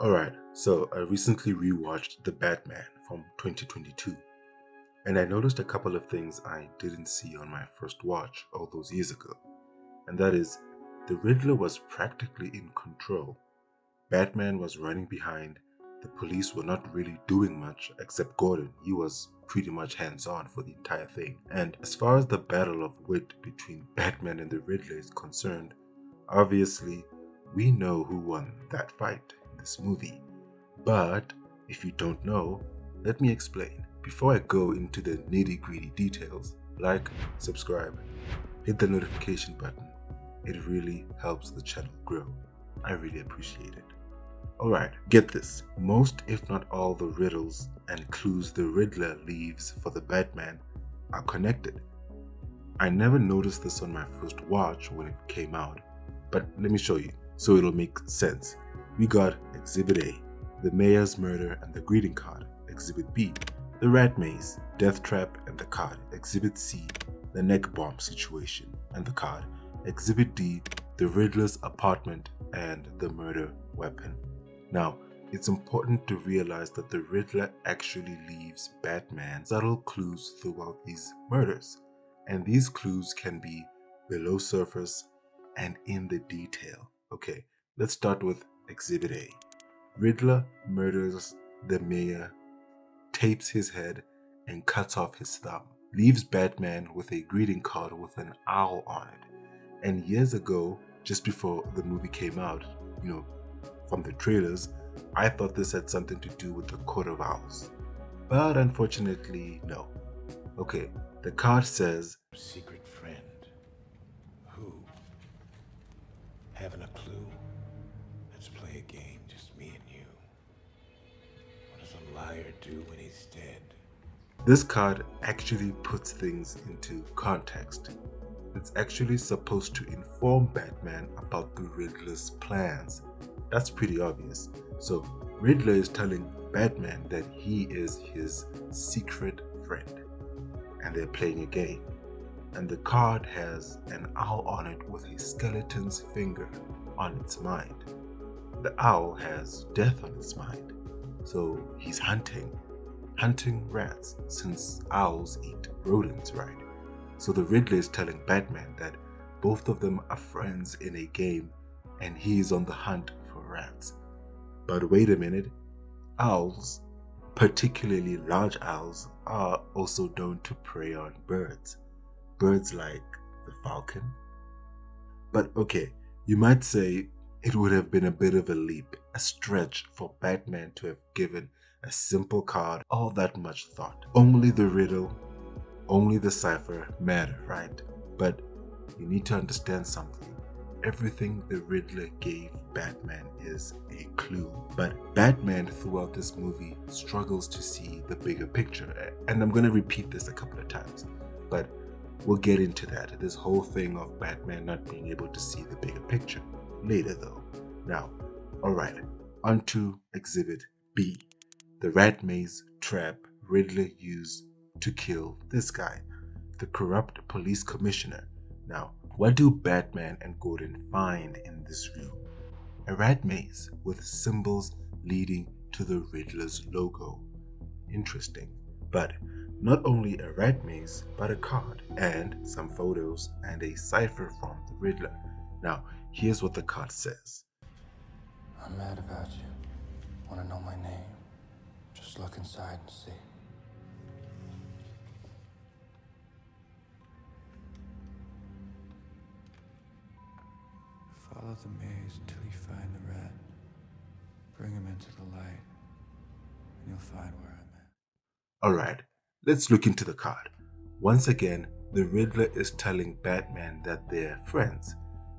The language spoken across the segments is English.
Alright, so I recently rewatched The Batman from 2022, and I noticed a couple of things I didn't see on my first watch all those years ago. And that is, the Riddler was practically in control. Batman was running behind, the police were not really doing much except Gordon. He was pretty much hands on for the entire thing. And as far as the battle of wit between Batman and the Riddler is concerned, obviously, we know who won that fight in this movie. But if you don't know, let me explain. Before I go into the nitty gritty details, like, subscribe, hit the notification button. It really helps the channel grow. I really appreciate it. Alright, get this. Most, if not all, the riddles and clues the Riddler leaves for the Batman are connected. I never noticed this on my first watch when it came out, but let me show you so it'll make sense. We got Exhibit A, the mayor's murder and the greeting card. Exhibit B, the rat maze, death trap and the card. Exhibit C, the neck bomb situation and the card. Exhibit D, the Riddler's apartment and the murder weapon. Now, it's important to realize that the Riddler actually leaves Batman subtle clues throughout these murders, and these clues can be below surface and in the detail. Okay, let's start with Exhibit A. Riddler murders the mayor, tapes his head, and cuts off his thumb. Leaves Batman with a greeting card with an owl on it. And years ago, just before the movie came out, from the trailers, I thought this had something to do with the Court of Owls. But unfortunately, no. Okay, the card says, Secret friend. Who? Having a clue? Let's play a game, just me and you. What does a liar do when he's dead? This card actually puts things into context. It's actually supposed to inform Batman about the Riddler's plans. That's pretty obvious. So, Riddler is telling Batman that he is his secret friend, and they're playing a game. And the card has an owl on it with a skeleton's finger on its mind. The owl has death on its mind, so he's hunting rats, since owls eat rodents, right? So the Riddler is telling Batman that both of them are friends in a game and he is on the hunt for rats. But wait a minute, owls, particularly large owls, are also known to prey on birds. Birds like the falcon. But okay, you might say it would have been a bit of a leap, a stretch for Batman to have given a simple card all that much thought. Only the riddle, only the cipher matter, right? But you need to understand something. Everything the Riddler gave Batman is a clue. But Batman throughout this movie struggles to see the bigger picture. And I'm going to repeat this a couple of times, but we'll get into that. This whole thing of Batman not being able to see the bigger picture later though. Now, alright, on to Exhibit B. The rat maze trap Riddler used to kill this guy, the corrupt police commissioner. Now, what do Batman and Gordon find in this room? A rat maze with symbols leading to the Riddler's logo. Interesting. But not only a rat maze, but a card and some photos and a cipher from the Riddler. Now, here's what the card says. I'm mad about you. Want to know my name? Just look inside and see. Follow the maze until you find the rat. Bring him into the light, and you'll find where I'm at. Alright, let's look into the card. Once again, the Riddler is telling Batman that they're friends,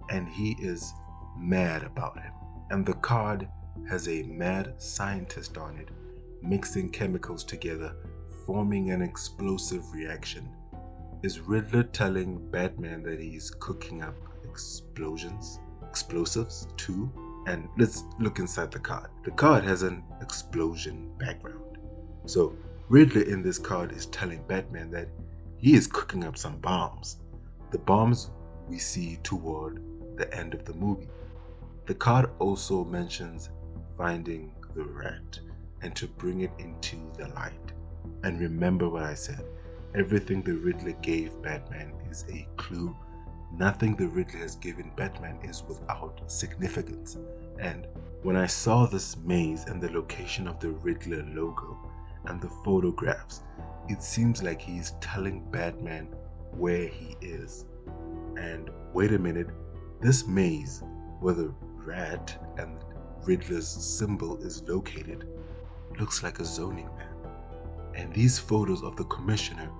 and he is mad about him. And the card has a mad scientist on it, mixing chemicals together, forming an explosive reaction. Is Riddler telling Batman that he's cooking up explosives too? And let's look inside the card. The card has an explosion background. So Riddler in this card is telling Batman that he is cooking up some bombs. The bombs we see toward the end of the movie. The card also mentions finding the rat and to bring it into the light. And remember what I said, everything the Riddler gave Batman is a clue. Nothing the Riddler has given Batman is without significance. And when I saw this maze and the location of the Riddler logo and the photographs, it seems like he's telling Batman where he is. And wait a minute, this maze where the rat and Riddler's symbol is located looks like a zoning map. And these photos of the commissioner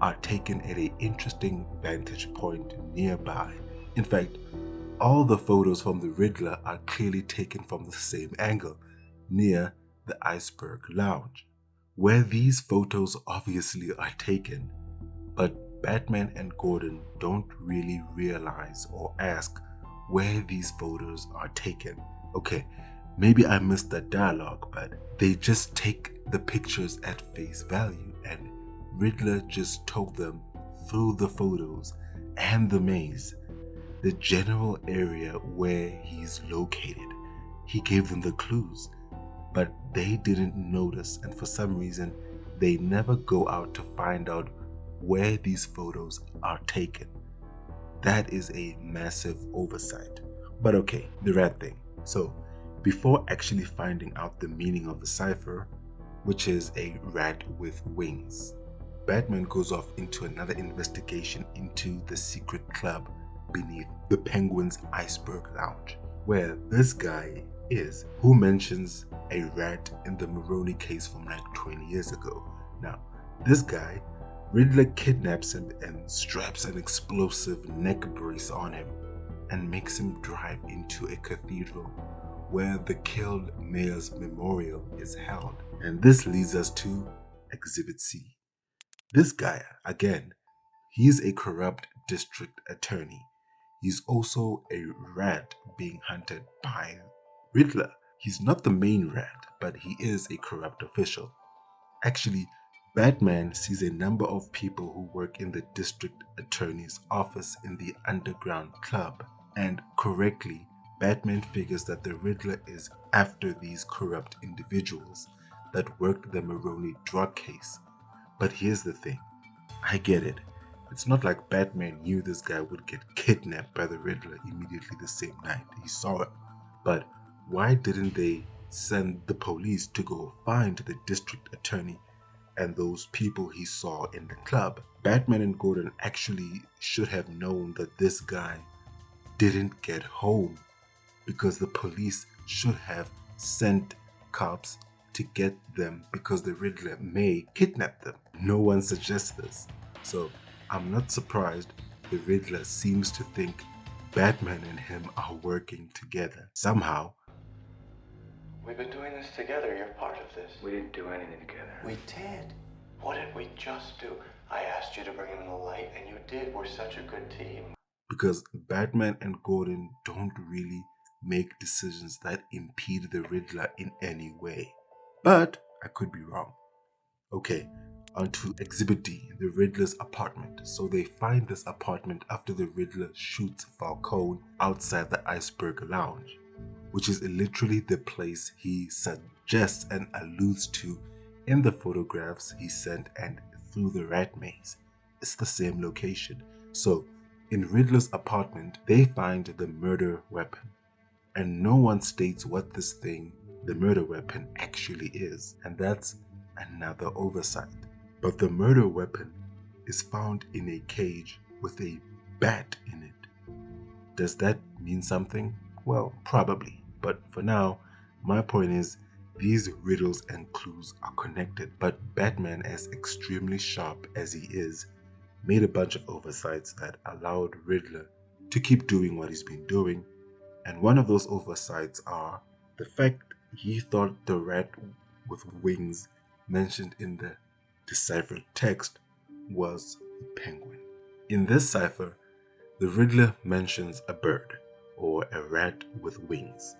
are taken at an interesting vantage point nearby. In fact, all the photos from the Riddler are clearly taken from the same angle, near the Iceberg Lounge, where these photos obviously are taken. But Batman and Gordon don't really realize or ask where these photos are taken. Okay, maybe I missed that dialogue, but they just take the pictures at face value, and Riddler just told them through the photos and the maze the general area where he's located. He gave them the clues, but they didn't notice, and for some reason they never go out to find out where these photos are taken. That is a massive oversight. But okay, the rat thing. So, before actually finding out the meaning of the cipher, which is a rat with wings, Batman goes off into another investigation into the secret club beneath the Penguin's Iceberg Lounge, where this guy is, who mentions a rat in the Maroney case from like 20 years ago. Now, this guy, Riddler kidnaps him and straps an explosive neck brace on him and makes him drive into a cathedral where the killed mayor's memorial is held. And this leads us to Exhibit C. This guy, again, he's a corrupt district attorney. He's also a rat being hunted by Riddler. He's not the main rat, but he is a corrupt official. Actually, Batman sees a number of people who work in the district attorney's office in the underground club, and correctly, Batman figures that the Riddler is after these corrupt individuals that worked the Maroney drug case. But here's the thing, I get it. It's not like Batman knew this guy would get kidnapped by the Riddler immediately the same night he saw him. But why didn't they send the police to go find the district attorney and those people he saw in the club? Batman and Gordon actually should have known that this guy didn't get home, because the police should have sent cops to get them because the Riddler may kidnap them. No one suggests this. So I'm not surprised the Riddler seems to think Batman and him are working together. Somehow, we've been doing this together. You're part of this. We didn't do anything together. We did. What did we just do? I asked you to bring him in the light, and you did. We're such a good team. Because Batman and Gordon don't really make decisions that impede the Riddler in any way. But I could be wrong. Okay, on to Exhibit D, the Riddler's apartment. So they find this apartment after the Riddler shoots Falcone outside the Iceberg Lounge, which is literally the place he suggests and alludes to in the photographs he sent and through the rat maze. It's the same location. So in Riddler's apartment, they find the murder weapon, and no one states what this thing, the murder weapon, actually is, and that's another oversight. But the murder weapon is found in a cage with a bat in it. Does that mean something? Well, probably, but for now, my point is these riddles and clues are connected, but Batman, as extremely sharp as he is, made a bunch of oversights that allowed Riddler to keep doing what he's been doing, and one of those oversights are the fact he thought the rat with wings mentioned in the deciphered text was the penguin. In this cipher, the Riddler mentions a bird or a rat with wings.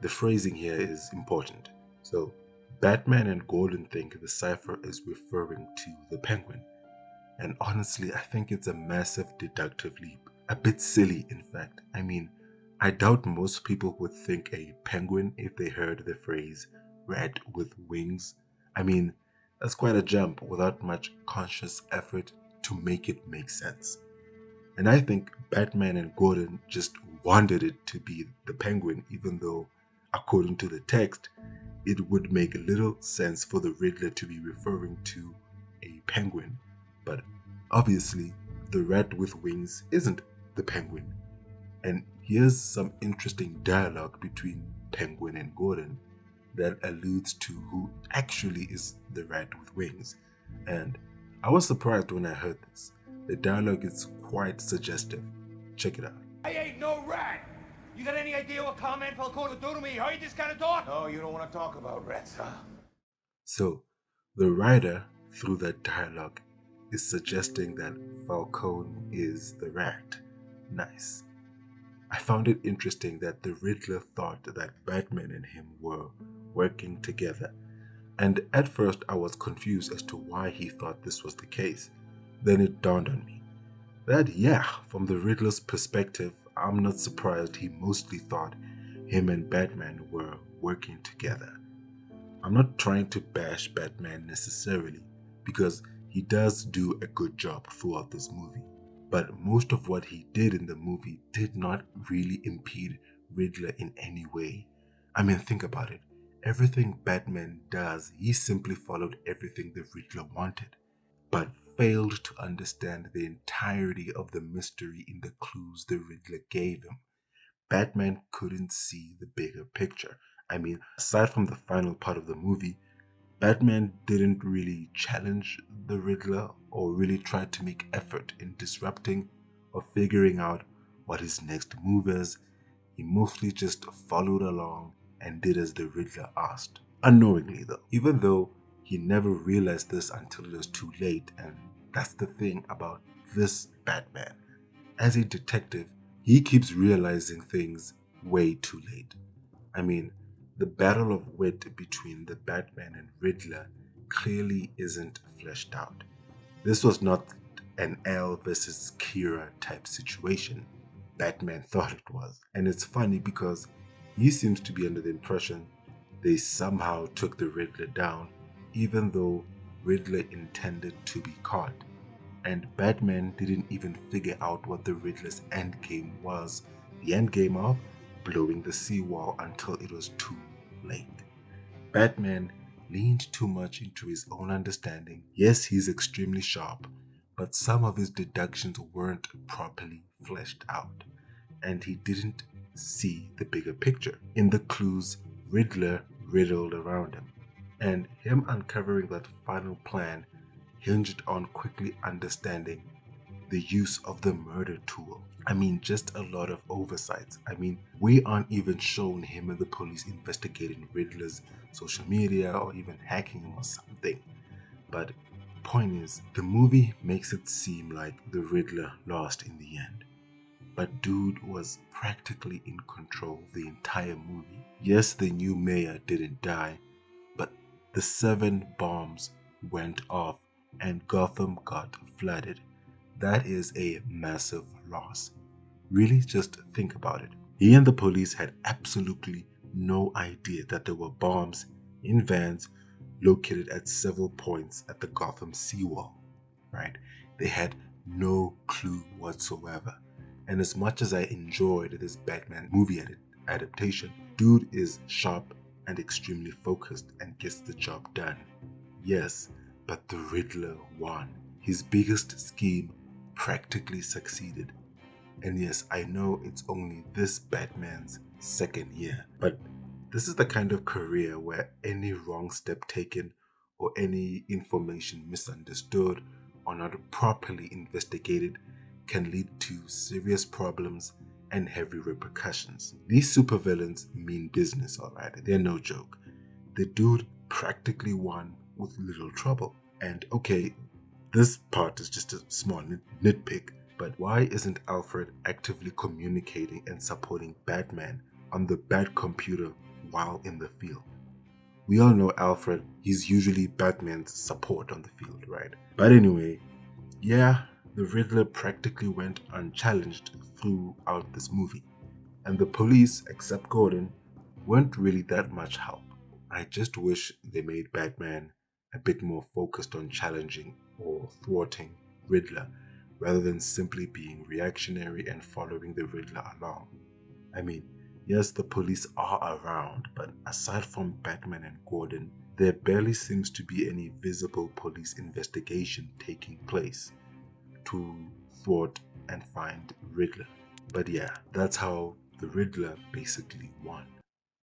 The phrasing here is important. So Batman and Gordon think the cipher is referring to the penguin. And honestly, I think it's a massive deductive leap. A bit silly, in fact. I mean, I doubt most people would think a penguin if they heard the phrase rat with wings. I mean, that's quite a jump without much conscious effort to make it make sense. And I think Batman and Gordon just wanted it to be the penguin, even though, according to the text, it would make little sense for the Riddler to be referring to a penguin. But obviously, the rat with wings isn't the penguin. And here's some interesting dialogue between Penguin and Gordon that alludes to who actually is the rat with wings. And I was surprised when I heard this. The dialogue is quite suggestive. Check it out. I ain't no rat. You got any idea what Carmine Falcone do to me? How you just kind of talk? No, you don't want to talk about rats, huh? So, the writer, through that dialogue, is suggesting that Falcone is the rat. Nice. I found it interesting that the Riddler thought that Batman and him were working together, and at first I was confused as to why he thought this was the case. Then it dawned on me that, yeah, from the Riddler's perspective, I'm not surprised he mostly thought him and Batman were working together. I'm not trying to bash Batman necessarily, because he does do a good job throughout this movie. But most of what he did in the movie did not really impede Riddler in any way. I mean, think about it. Everything Batman does, he simply followed everything the Riddler wanted, but failed to understand the entirety of the mystery in the clues the Riddler gave him. Batman couldn't see the bigger picture. I mean, aside from the final part of the movie, Batman didn't really challenge the Riddler or really try to make effort in disrupting or figuring out what his next move is. He mostly just followed along and did as the Riddler asked. Unknowingly though, even though he never realized this until it was too late, and that's the thing about this Batman. As a detective, he keeps realizing things way too late. I mean, the battle of wit between the Batman and Riddler clearly isn't fleshed out. This was not an Al versus Kira type situation. Batman thought it was. And it's funny because he seems to be under the impression they somehow took the Riddler down, even though Riddler intended to be caught. And Batman didn't even figure out what the Riddler's endgame was. The endgame of blowing the seawall until it was too late. Batman leaned too much into his own understanding. Yes, he's extremely sharp, but some of his deductions weren't properly fleshed out, and he didn't see the bigger picture in the clues Riddler riddled around him. And him uncovering that final plan hinged on quickly understanding the use of the murder tool. I mean, just a lot of oversights. I mean, we aren't even shown him and the police investigating Riddler's social media or even hacking him or something. But point is, the movie makes it seem like the Riddler lost in the end. But dude was practically in control the entire movie. Yes, the new mayor didn't die, but the 7 bombs went off and Gotham got flooded. That is a massive loss. Really, just think about it. He and the police had absolutely no idea that there were bombs in vans located at several points at the Gotham seawall, right? They had no clue whatsoever. And as much as I enjoyed this Batman movie adaptation, dude is sharp and extremely focused and gets the job done. Yes, but the Riddler won. His biggest scheme practically succeeded. And yes, I know it's only this Batman's second year, but this is the kind of career where any wrong step taken or any information misunderstood or not properly investigated can lead to serious problems and heavy repercussions. These supervillains mean business, alright? They're no joke. The dude practically won with little trouble. And okay, this part is just a small nitpick, but why isn't Alfred actively communicating and supporting Batman on the Bat computer while in the field? We all know Alfred, he's usually Batman's support on the field, right? But anyway, yeah, the Riddler practically went unchallenged throughout this movie. And the police, except Gordon, weren't really that much help. I just wish they made Batman a bit more focused on challenging or thwarting Riddler rather than simply being reactionary and following the Riddler along. I mean, yes, the police are around, but aside from Batman and Gordon, there barely seems to be any visible police investigation taking place to thwart and find Riddler. But yeah, that's how the Riddler basically won.